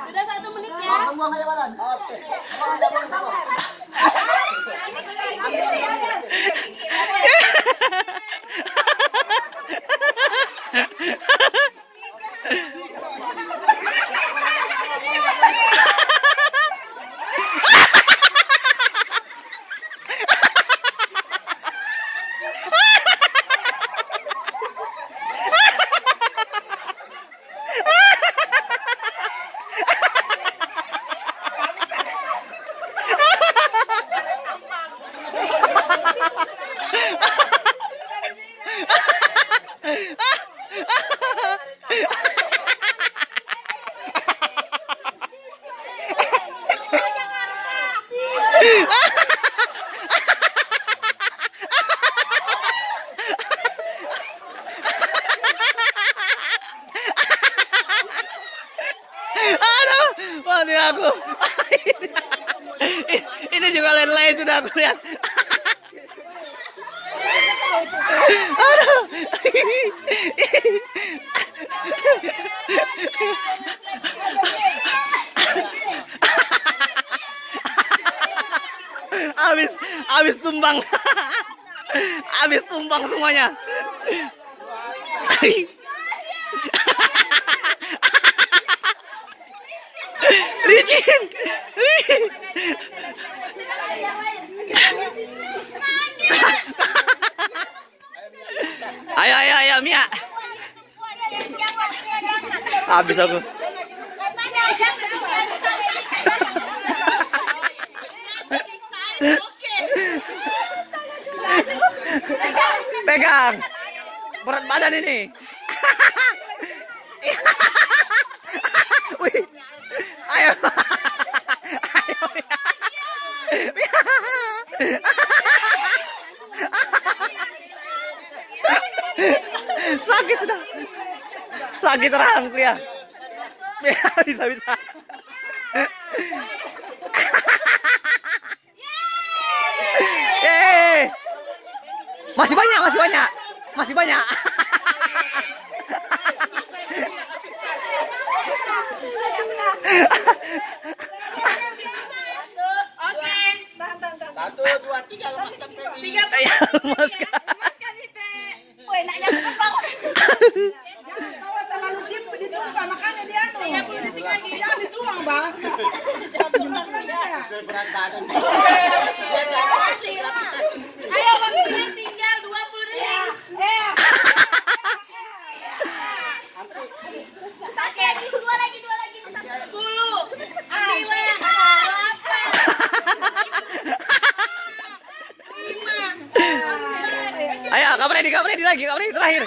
Sudah 1 menit ya. Oke. Aduh, mati aku. Ini juga lain-lain sudah aku lihat. Aduh. Habis tumbang. Habis tumbang semuanya. Licin. Ayo Mia. Habis aku. Pegang. Berat badan ini. Wih. Ayo. Ayo. Sakit sudah. Sakit rahangku ya. Bisa. Masih banyak. Oke. 1, 2, 3 lemaskan Pepi. 3 Ya, lemaskan. Woi, enaknya kebang. Jangan terlalu deep ditumpah, makanya dia 30 detik lagi. jangan dituang, Bang. Sesuai berat badan. Ayo, waktunya tinggal 20 detik. Oke, 2 lagi. 10, 9, 8, 5, Ayo, Kak Freddy lagi, Kak Freddy terakhir.